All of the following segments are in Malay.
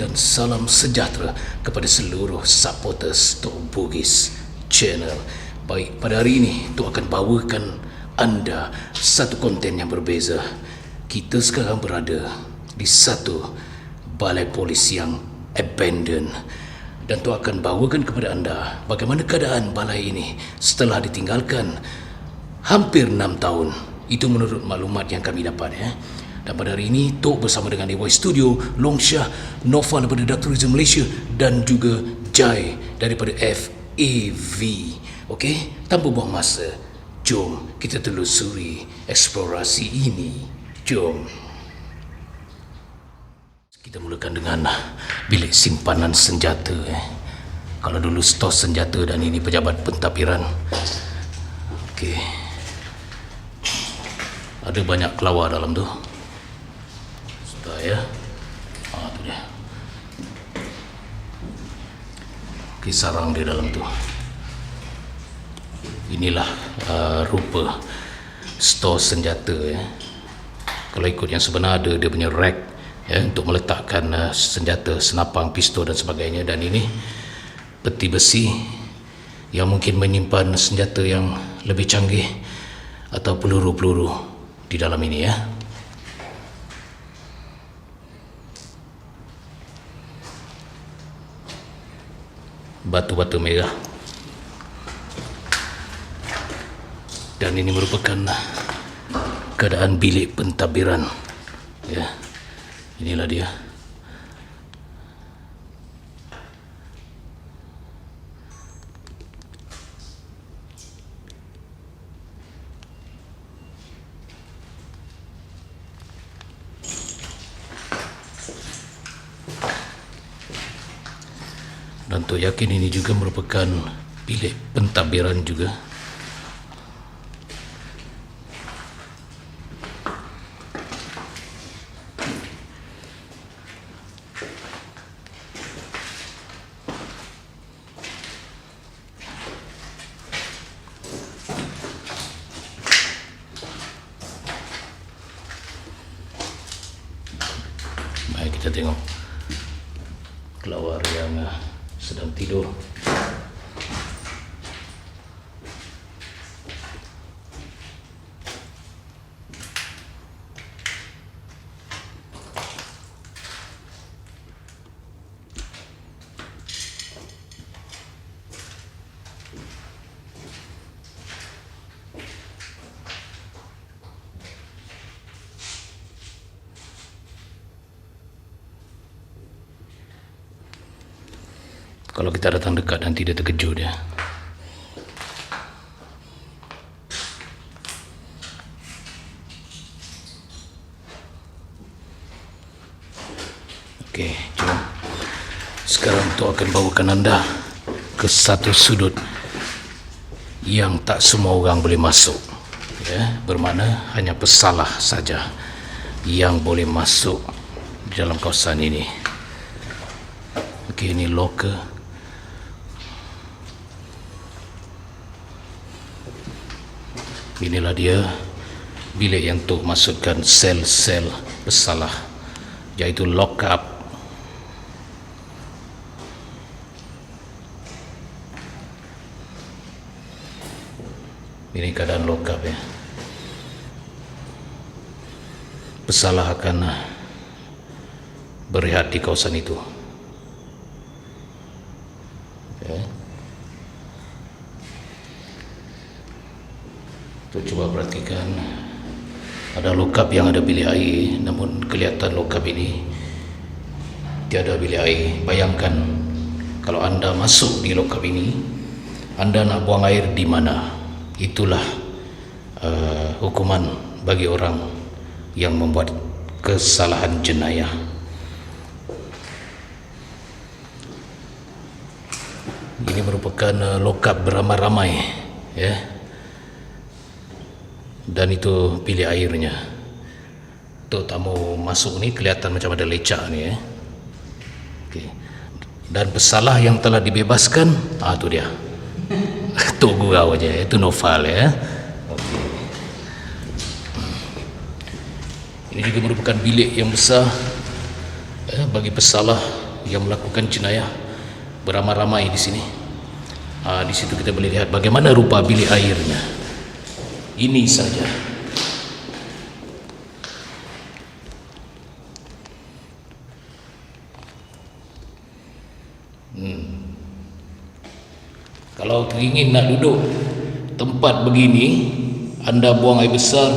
dan salam sejahtera kepada seluruh supporters Tok Bugis Channel. Baik, pada hari ini Tok akan bawakan anda satu konten yang berbeza. Kita sekarang berada di satu balai polis yang abandoned, dan Tok akan bawakan kepada anda bagaimana keadaan balai ini setelah ditinggalkan hampir 6 tahun. Itu menurut maklumat yang kami dapat. Dan pada hari ini Tok bersama dengan AY Studio, Long Syah, Nova daripada Dark Tourism Malaysia dan juga Jai daripada FAV. Okey, tanpa buang masa, jom kita telusuri eksplorasi ini. Jom. Kita mulakan dengan bilik simpanan senjata. Kalau dulu stos senjata dan ini pejabat pentadbiran. Okey. Ada banyak kelawar dalam tu. Ya, tu dia. Okey, sarang dia dalam tu. Inilah rupa stor senjata. Kalau ikut yang sebenar ada dia punya rack untuk meletakkan senjata, senapang, pistol dan sebagainya. Dan ini peti besi yang mungkin menyimpan senjata yang lebih canggih atau peluru-peluru di dalam ini ya. Batu-batu merah. Dan ini merupakan keadaan bilik pentadbiran. Ya. Inilah dia. Dan Tok yakin ini juga merupakan bilik pentadbiran juga. Mari kita tengok kelawar yang sedang tidur. Kalau kita datang dekat nanti dia terkejut ya. Okey, jom. Sekarang Tok akan bawakan anda ke satu sudut yang tak semua orang boleh masuk. Ya, bermakna hanya pesalah saja yang boleh masuk di dalam kawasan ini. Okey, ini locker. Inilah dia bilik yang Tok masukkan sel-sel pesalah, iaitu lock up. Ini keadaan lock up ya. Pesalah akan berehat di kawasan itu. Okay. Tuh, coba perhatikan, ada lokap yang ada bilik air, namun kelihatan lokap ini tiada bilik air. Bayangkan kalau anda masuk di lokap ini, anda nak buang air di mana? Itulah hukuman bagi orang yang membuat kesalahan jenayah. Ini merupakan lokap beramai-ramai ya. Dan itu bilik airnya. Tok tak mau masuk ni, kelihatan macam ada lecak ni ya. Okay. Dan pesalah yang telah dibebaskan, tu dia. Tok gurau aja, itu Noval ya. Okay. Ini juga merupakan bilik yang besar bagi pesalah yang melakukan jenayah beramai-ramai di sini. Di situ kita boleh lihat bagaimana rupa bilik airnya. Ini saja. Kalau ingin nak duduk tempat begini, anda buang air besar,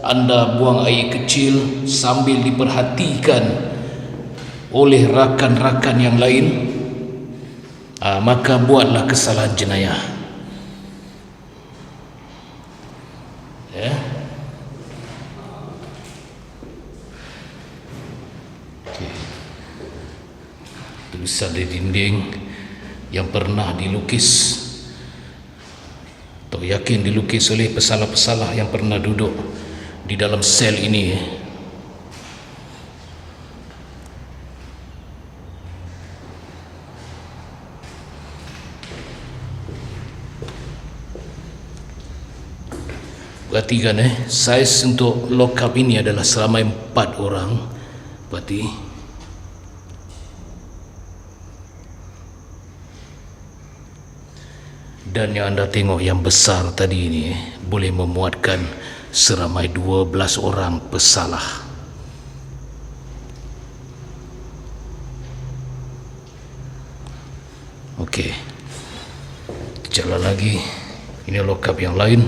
anda buang air kecil sambil diperhatikan oleh rakan-rakan yang lain, maka buatlah kesalahan jenayah. Ya. Okay. Tulisan di dinding yang pernah dilukis, atau yakin dilukis oleh pesalah-pesalah yang pernah duduk di dalam sel ini. Perhatikan saiz untuk lock-up ini adalah selama 4 orang. Berarti dan yang anda tengok yang besar tadi ini boleh memuatkan seramai 12 orang pesalah. Okey, jalan lagi. Ini lock-up yang lain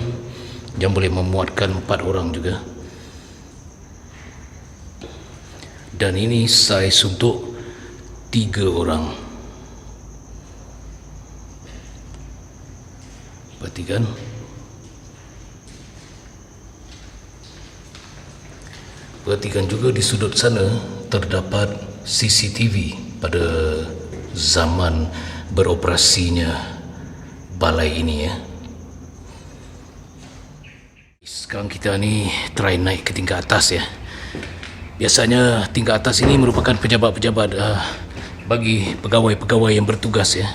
yang boleh memuatkan 4 orang juga. Dan ini saiz untuk 3 orang. Perhatikan. Perhatikan juga di sudut sana terdapat CCTV pada zaman beroperasinya balai ini ya. Sekarang kita ni try naik ke tingkat atas ya. Biasanya tingkat atas ini merupakan pejabat-pejabat bagi pegawai-pegawai yang bertugas ya.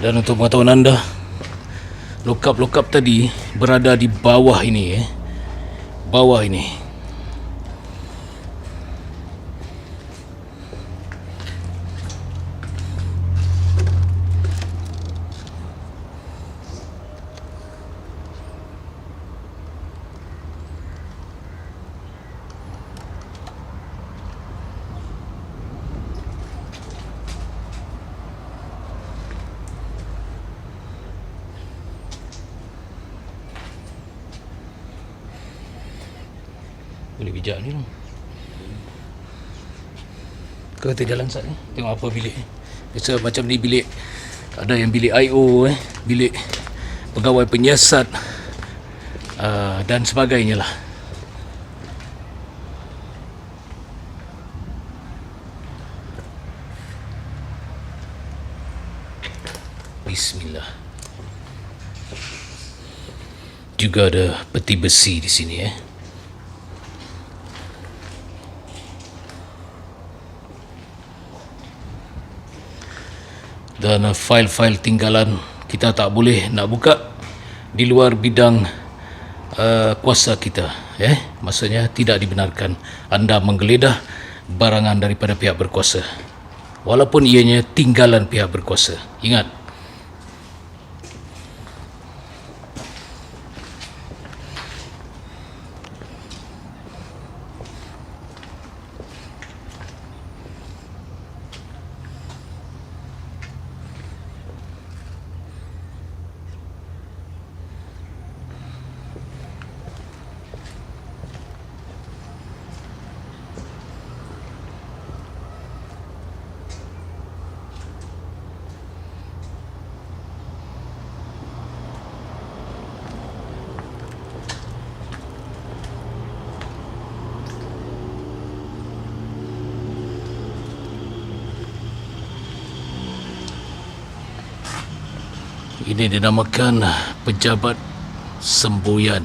Dan untuk pengetahuan anda, lock-up tadi berada di bawah ini ya. Bawah ini. Boleh bijak ni lah. Kita jalan sat ni. Tengok apa bilik. Biasa macam ni bilik. Ada yang bilik IO bilik pegawai penyiasat dan sebagainya lah. Bismillah. Juga ada peti besi di sini Dan fail-fail tinggalan kita tak boleh nak buka di luar bidang kuasa kita maksudnya tidak dibenarkan anda menggeledah barangan daripada pihak berkuasa walaupun ianya tinggalan pihak berkuasa. Ingat. Ini dinamakan pejabat semboyan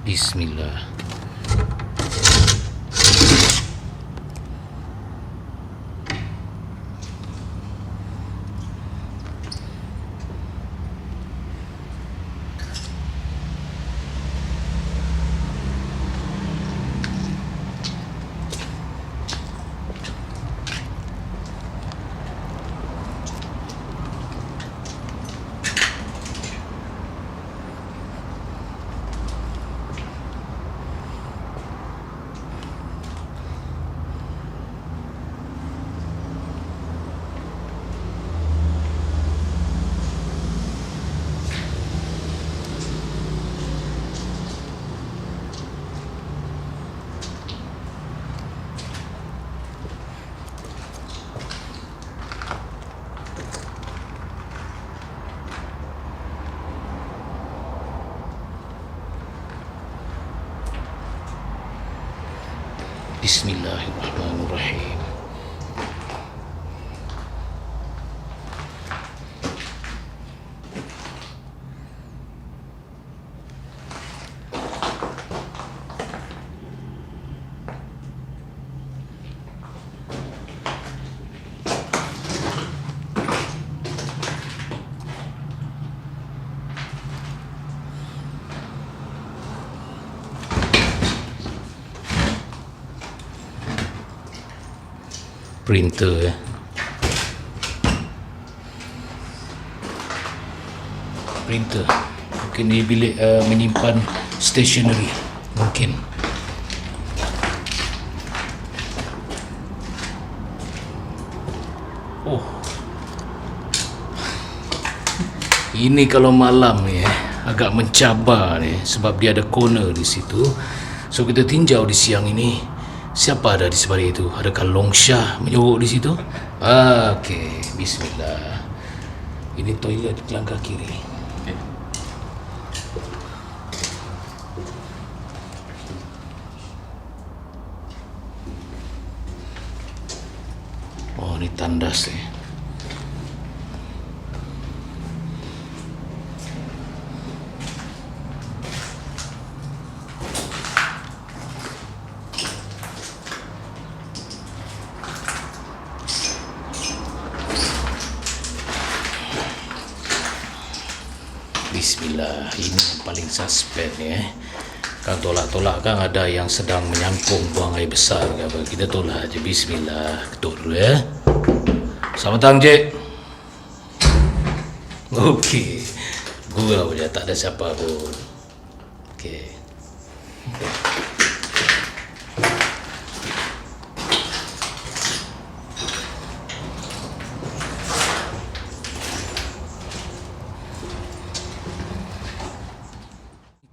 Bismillah. Bismillahirrahmanirrahim. Printer printer mungkin ni bilik menyimpan stationery mungkin. Oh, ini kalau malam ni agak mencabar ni sebab dia ada corner di situ. So kita tinjau di siang ini. Siapa ada di sebalik itu? Adakah Long Shah menyorok di situ? Okey, bismillah. Ini toilet di langkah kiri. Oh, ini tandas ni. Bismillah, ini yang paling suspek ni Kan tolak-tolak kan ada yang sedang menyangkung buang air besar ke apa. Kita tolak aja. Bismillah. Ketuk dulu ya. Selamat datang, Cik. Okey. Gurau je, tak ada siapa pun. Okey.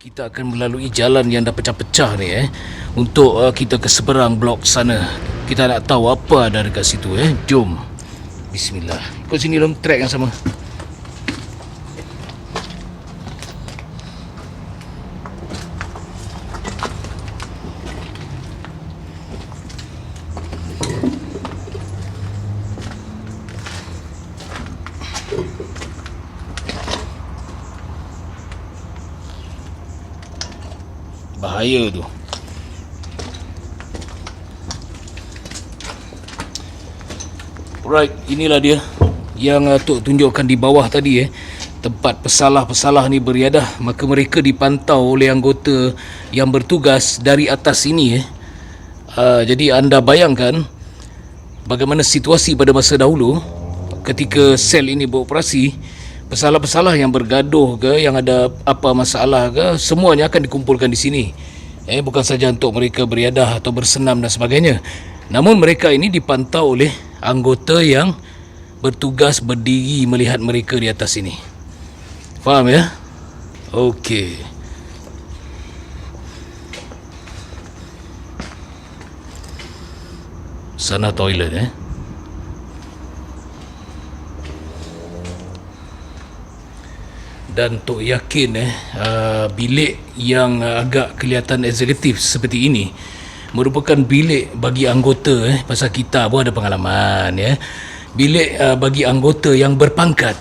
Kita akan melalui jalan yang dah pecah-pecah ni untuk kita ke seberang blok sana. Kita nak tahu apa ada dekat situ Jom. Bismillah. Ikut sini long track yang sama. Bahaya tu. Alright, inilah dia yang Tok tunjukkan di bawah tadi tempat pesalah-pesalah ni beriadah. Maka mereka dipantau oleh anggota yang bertugas dari atas ini jadi anda bayangkan bagaimana situasi pada masa dahulu ketika sel ini beroperasi. Pesalah-pesalah yang bergaduh ke, yang ada apa masalah ke, semuanya akan dikumpulkan di sini. Bukan saja untuk mereka beriadah atau bersenam dan sebagainya. Namun mereka ini dipantau oleh anggota yang bertugas berdiri melihat mereka di atas ini. Faham ya? Okey. Sana toilet Dan Tok yakin bilik yang agak kelihatan eksekutif seperti ini merupakan bilik bagi anggota pasal kita pun ada pengalaman bilik bagi anggota yang berpangkat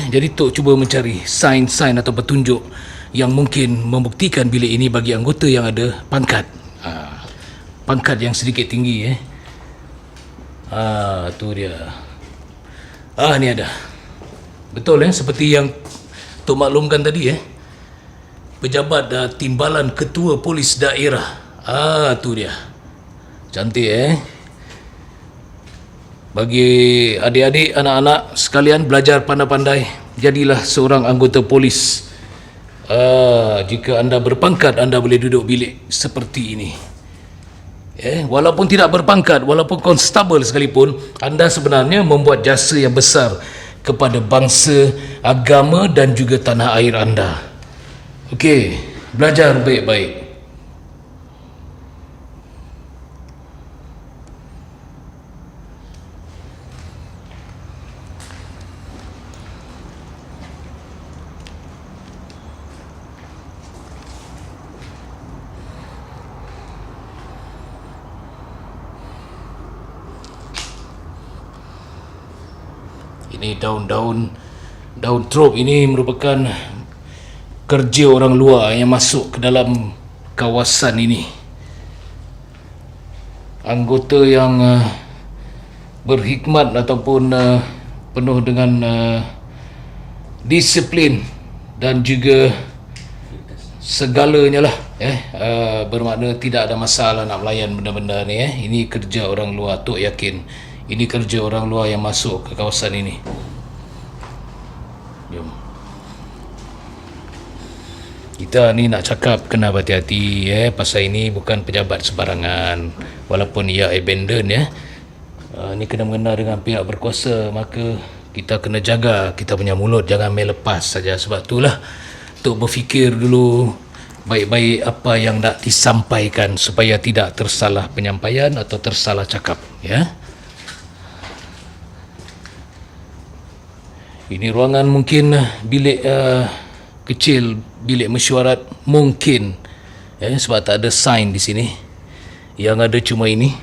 jadi Tok cuba mencari sign-sign atau petunjuk yang mungkin membuktikan bilik ini bagi anggota yang ada pangkat pangkat yang sedikit tinggi tu dia. Ni ada. Betul seperti yang Tok maklumkan tadi pejabat timbalan ketua polis daerah. Tu dia. Cantik Bagi adik-adik, anak-anak sekalian belajar pandai-pandai. Jadilah seorang anggota polis. Jika anda berpangkat, anda boleh duduk bilik seperti ini. Walaupun tidak berpangkat, walaupun konstabel sekalipun, anda sebenarnya membuat jasa yang besar kepada bangsa, agama dan juga tanah air anda. Okey, belajar baik-baik. Ini daun trop ini merupakan kerja orang luar yang masuk ke dalam kawasan ini. Anggota yang berhikmat ataupun penuh dengan disiplin dan juga segalanya lah, bermakna tidak ada masalah nak melayan benda-benda ni. Ini kerja orang luar, Tok yakin ini kerja orang luar yang masuk ke kawasan ini. Jom. Kita ni nak cakap kena berhati-hati pasal ini bukan pejabat sebarangan, walaupun ia abandon ni kena mengena dengan pihak berkuasa, maka kita kena jaga kita punya mulut, jangan main lepas saja. Sebab itulah Tok berfikir dulu baik-baik apa yang nak disampaikan supaya tidak tersalah penyampaian atau tersalah cakap, ya. Ini ruangan mungkin bilik kecil, bilik mesyuarat mungkin, sebab tak ada sign di sini. Yang ada cuma ini.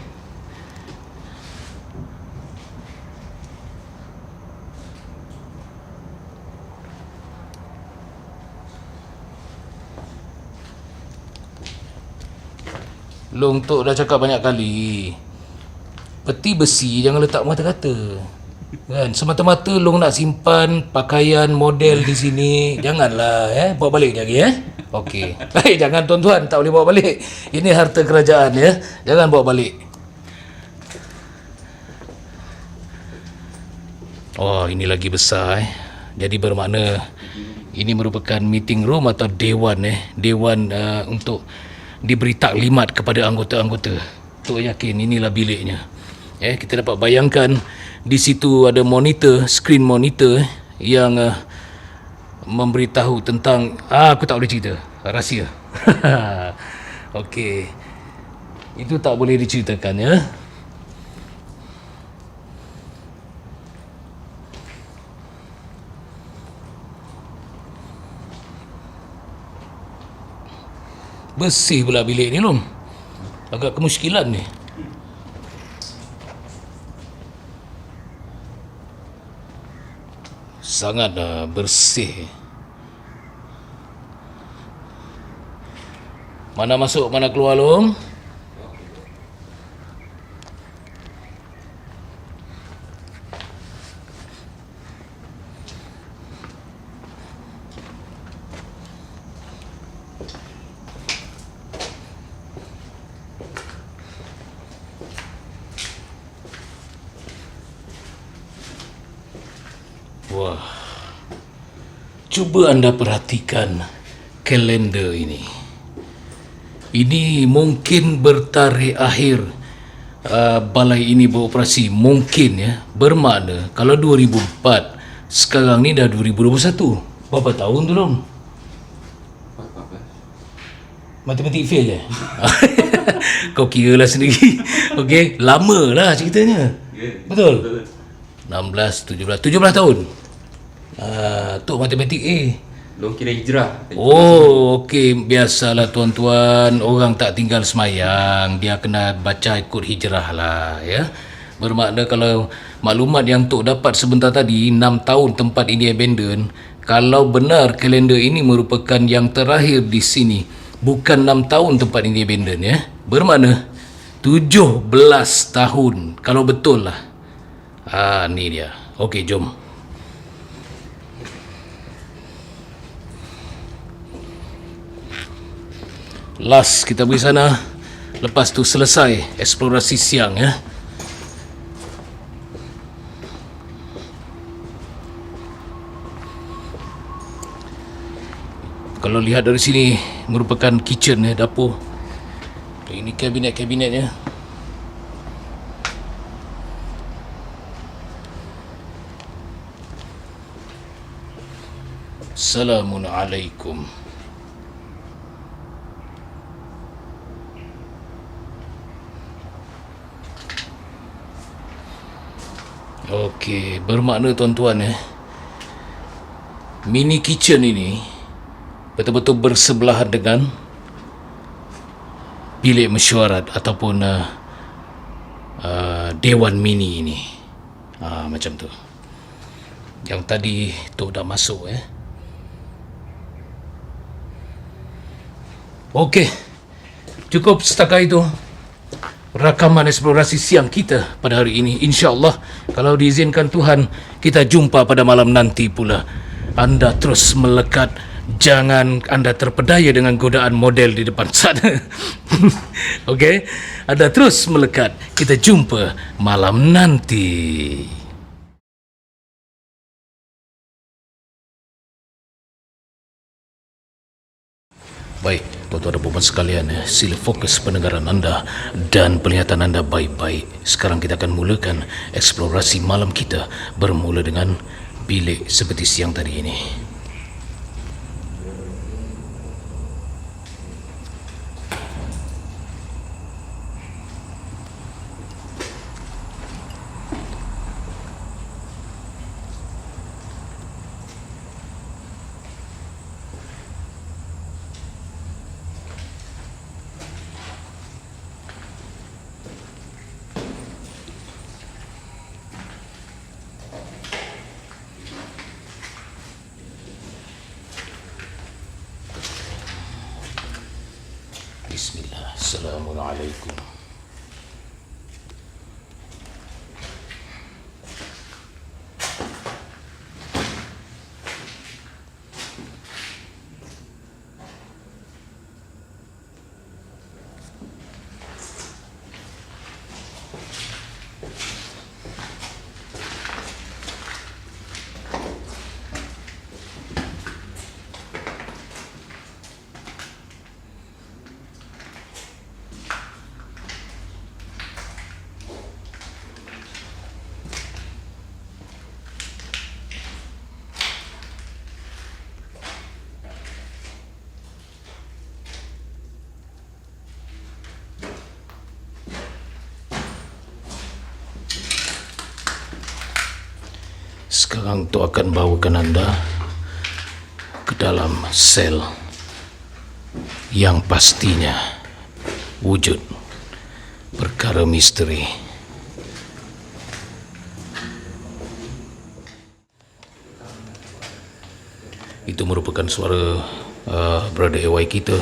Long Tok dah cakap banyak kali, peti besi jangan letak mata-kata, kan? Semata-mata Long nak simpan pakaian model di sini, janganlah bawa balik lagi Okey. Baik, jangan tuan-tuan, tak boleh bawa balik. Ini harta kerajaan jangan bawa balik. Oh, ini lagi besar Jadi bermakna ini merupakan meeting room atau dewan dewan untuk diberi taklimat kepada anggota-anggota. Tok yakin inilah biliknya. Kita dapat bayangkan di situ ada monitor, screen monitor yang memberitahu tentang aku tak boleh cerita, rahsia. Okey. Itu tak boleh diceritakan Bersih pula bilik ni Long. Agak kemuskilan ni. Sangat bersih. Mana masuk, mana keluar Long? Wah, cuba anda perhatikan kalender ini. Ini mungkin bertarikh akhir balai ini beroperasi. Mungkin bermakna kalau 2004, sekarang ni dah 2021. Berapa tahun tu Long? Matematik fail Kau kira lah sendiri. Okey, lama lah ceritanya. Betul? 16, 17 tahun. Tok matematik Long kira hijrah. Oh, okey. Biasalah tuan-tuan, orang tak tinggal semayang, dia kena baca ikut hijrah lah Bermakna kalau maklumat yang Tok dapat sebentar tadi, 6 tahun tempat ini abandon, kalau benar kalender ini merupakan yang terakhir di sini, bukan 6 tahun tempat ini abandon bermakna 17 tahun kalau betul lah. Ni dia. Okey, jom. Last kita pergi sana. Lepas tu selesai eksplorasi siang Kalau lihat dari sini merupakan kitchen dapur. Ini kabinet-kabinetnya. Assalamualaikum. Okey, bermakna tuan-tuan mini kitchen ini betul-betul bersebelahan dengan bilik mesyuarat ataupun dewan mini ini. Macam tu. Yang tadi tu dah masuk Okey. Cukup setakat itu rakaman eksplorasi siang kita pada hari ini. InsyaAllah, kalau diizinkan Tuhan, kita jumpa pada malam nanti pula. Anda terus melekat. Jangan anda terpedaya dengan godaan model di depan sana. Okey? Anda terus melekat. Kita jumpa malam nanti. Baik, tuan-tuan dan puan sekalian, sila fokus pendengaran anda dan penglihatan anda baik-baik. Sekarang kita akan mulakan eksplorasi malam kita, bermula dengan bilik seperti siang tadi ini. Bismillah. Assalamualaikum. Sekarang tu akan bawakan anda ke dalam sel yang pastinya wujud perkara misteri. Itu merupakan suara Brother AY kita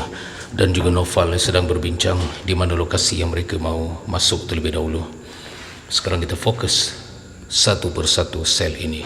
dan juga Noval yang sedang berbincang di mana lokasi yang mereka mau masuk terlebih dahulu. Sekarang kita fokus satu persatu sel ini.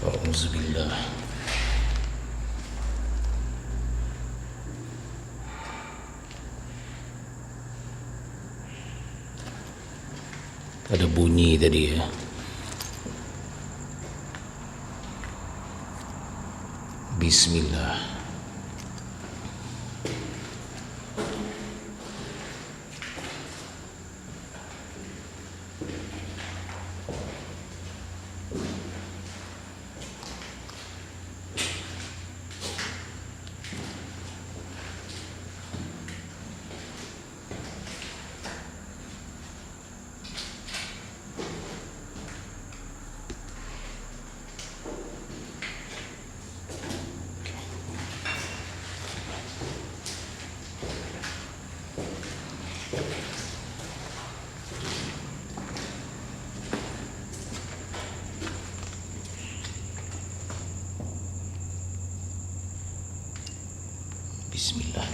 Auzubillah. bunyi tadi ya. Bismillah. Bismillah.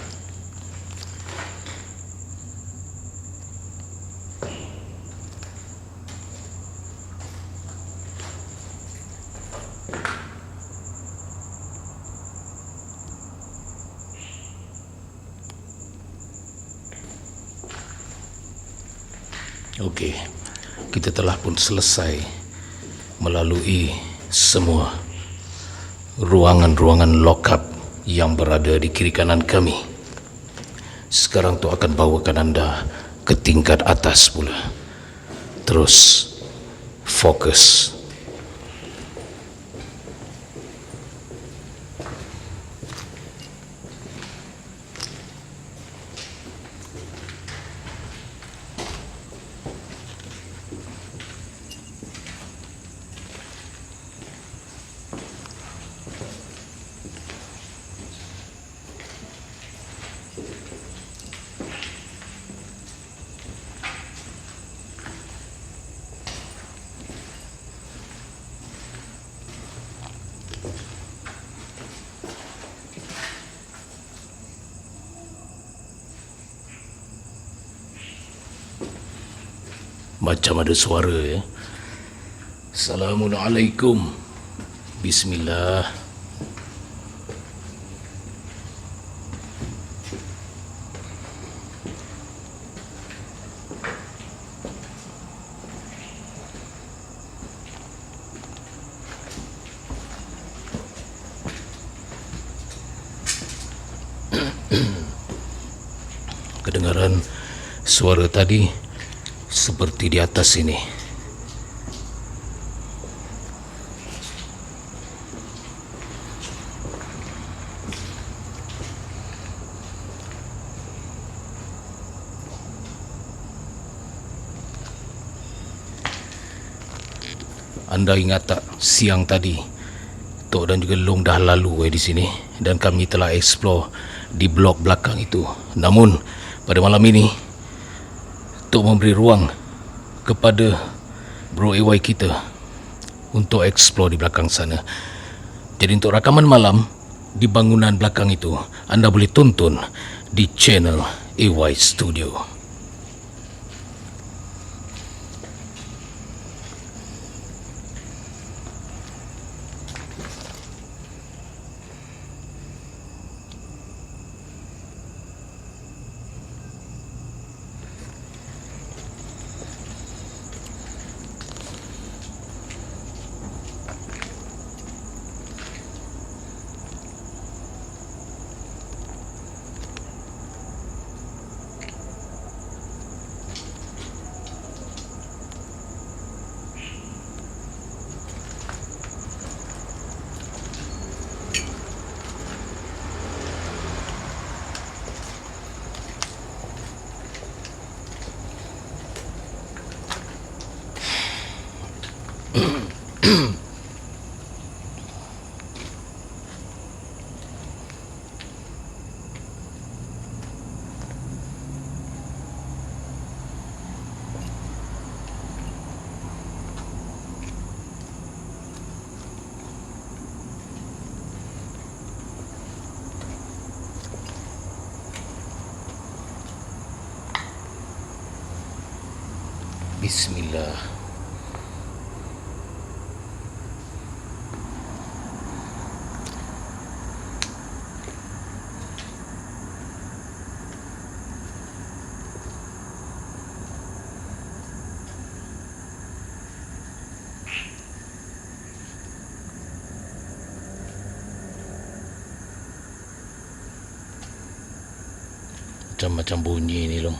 Okey, kita telah pun selesai melalui semua ruangan-ruangan lock-up yang berada di kiri kanan kami. Sekarang tu akan bawakan anda ke tingkat atas pula. Terus fokus. Macam ada suara ya. Assalamualaikum. Bismillah. Kedengaran suara tadi seperti di atas sini. Anda ingat tak siang tadi Tok dan juga Long dah lalu di sini dan kami telah explore di blok belakang itu. Namun pada malam ini Tok memberi ruang kepada Bro AY kita untuk explore di belakang sana. Jadi untuk rakaman malam di bangunan belakang itu anda boleh tonton di channel AY Studio. Bismillah. Macam-macam bunyi ni Long.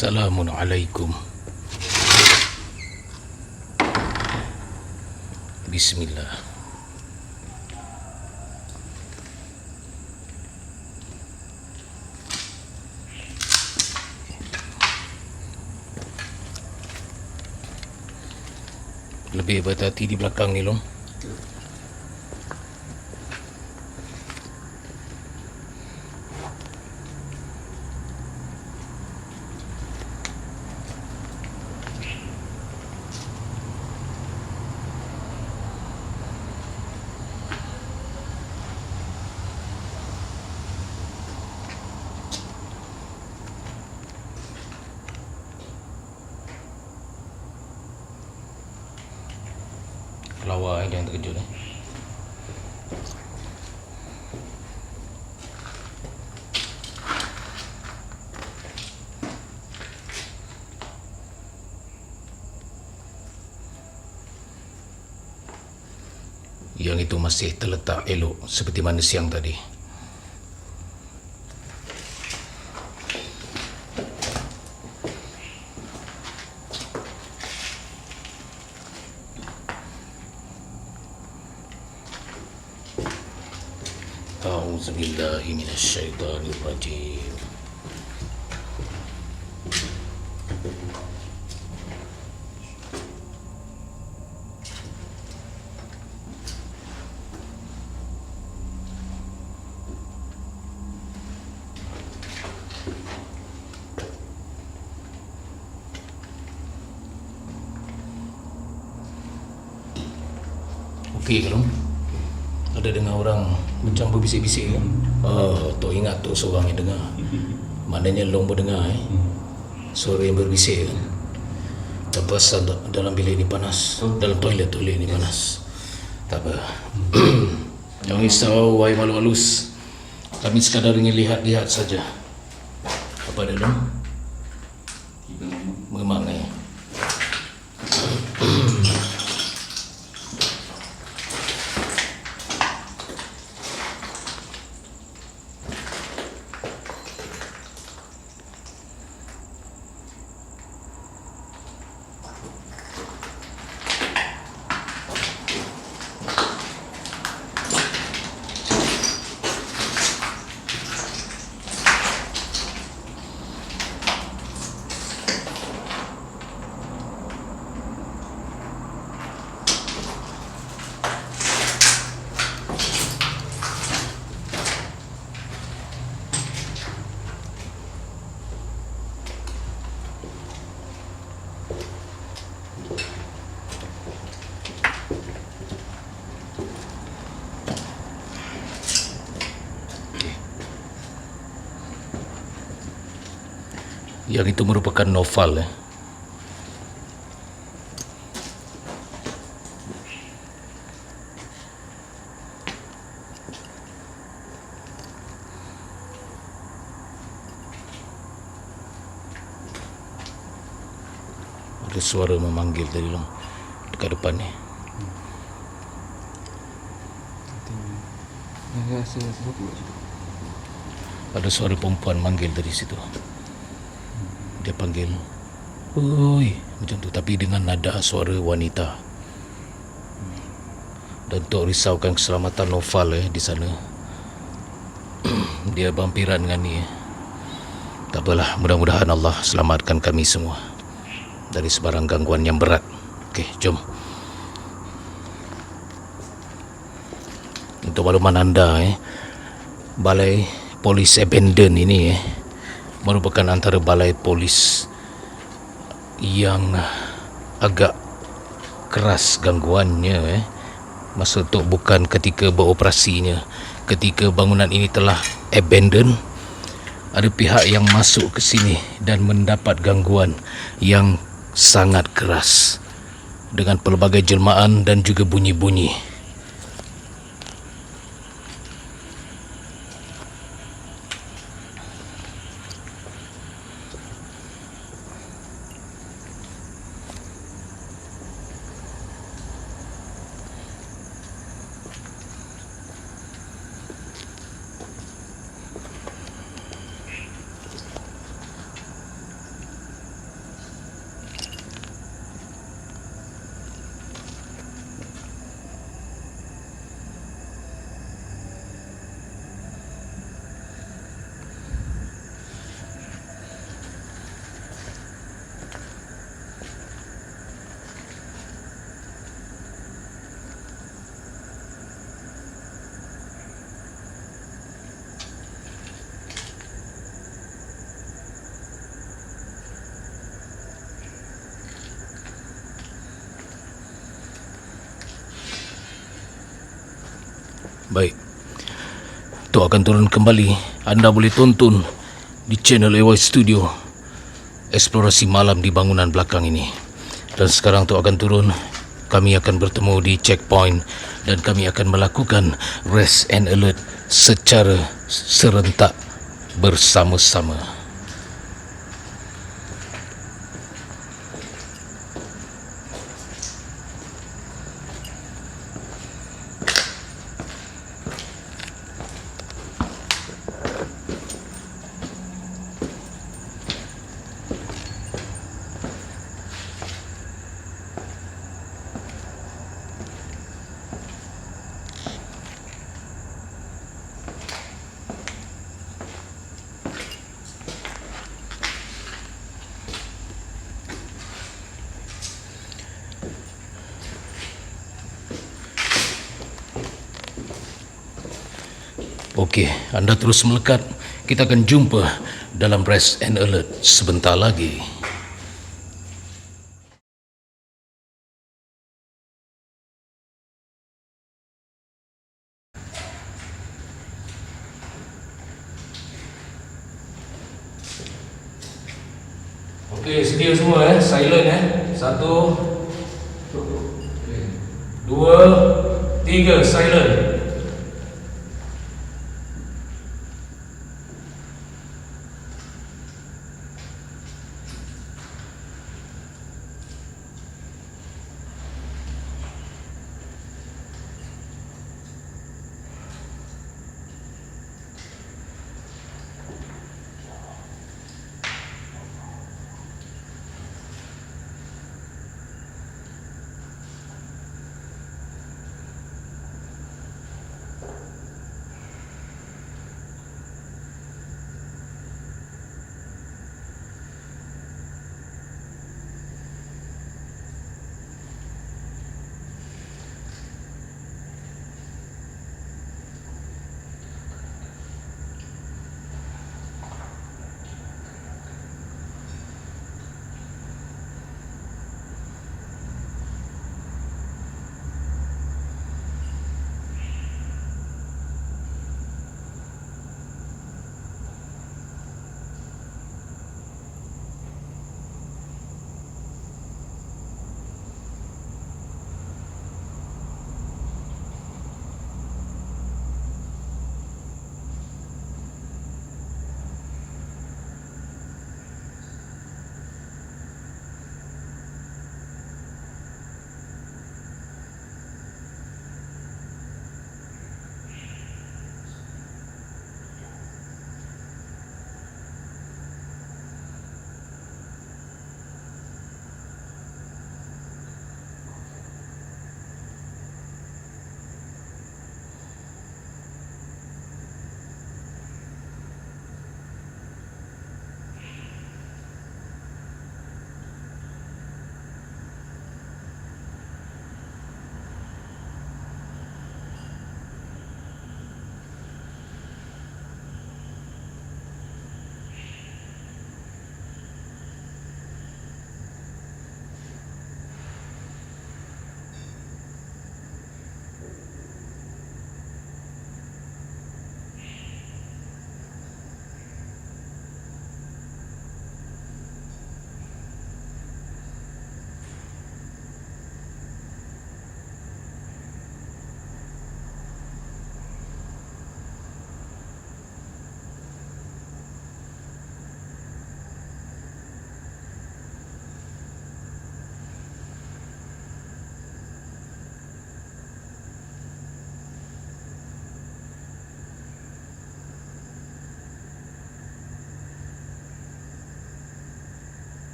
Assalamualaikum. Bismillah. Lebih berhati-hati di belakang ni Long. Kelawar jangan terkejut Yang itu masih terletak elok seperti mana siang tadi. A'udzubillahi minasyaitonirrajim. Okey ke Long? Ada dengar orang macam berbisik-bisik kan? Tok ingat Tok seorang yang dengar. Maknanya Long pun dengar suara yang berbisik kan? Tak pasal dalam bilik ni panas. Dalam toilet ni panas. Tak apa. Jangan risau wahai makhluk halus. Kami sekadar ingin lihat-lihat saja. Apa ada Long? Memang yang itu merupakan Noval Ada suara memanggil tadi Long dekat depan ni. Ada suara perempuan manggil dari situ. Dia panggil, "Oi," macam tu, tapi dengan nada suara wanita. Dan untuk risaukan keselamatan Noval di sana, dia vampiran dengan ni. Tak apalah, mudah-mudahan Allah selamatkan kami semua dari sebarang gangguan yang berat. Okey, jom. Untuk makluman anda, Balai Polis Abandon ini merupakan antara balai polis yang agak keras gangguannya. Maksud tu bukan ketika beroperasinya. Ketika bangunan ini telah abandon, ada pihak yang masuk ke sini dan mendapat gangguan yang sangat keras dengan pelbagai jelmaan dan juga bunyi-bunyi. Baik, Tok akan turun kembali. Anda boleh tonton di channel AY Studio eksplorasi malam di bangunan belakang ini. Dan sekarang Tok akan turun. Kami akan bertemu di checkpoint dan kami akan melakukan rest and alert secara serentak bersama-sama. Okey, anda terus melekat. Kita akan jumpa dalam rest and alert sebentar lagi. Okey, sedia semua silent 1 2 3 silent.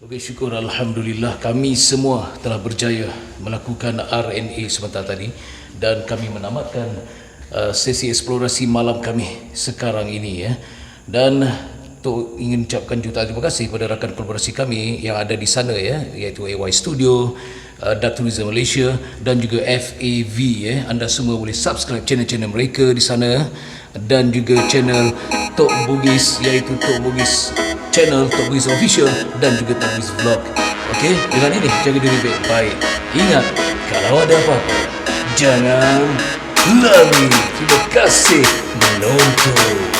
Okey, syukur Alhamdulillah kami semua telah berjaya melakukan RNA sebentar tadi dan kami menamatkan sesi eksplorasi malam kami sekarang ini ya. Dan ingin ucapkan jutaan terima kasih kepada rakan kolaborasi kami yang ada di sana ya, iaitu AY Studio, Dark Tourism Malaysia dan juga FAV ya. Anda semua boleh subscribe channel-channel mereka di sana dan juga channel Tok Bugis, iaitu Tok Bugis channel, Tok Bugis Official dan juga Tok Bugis Vlog. Okey, dengan ini jaga diri baik-baik. Ingat, kalau ada apa-apa jangan lari. Terima kasih menonton.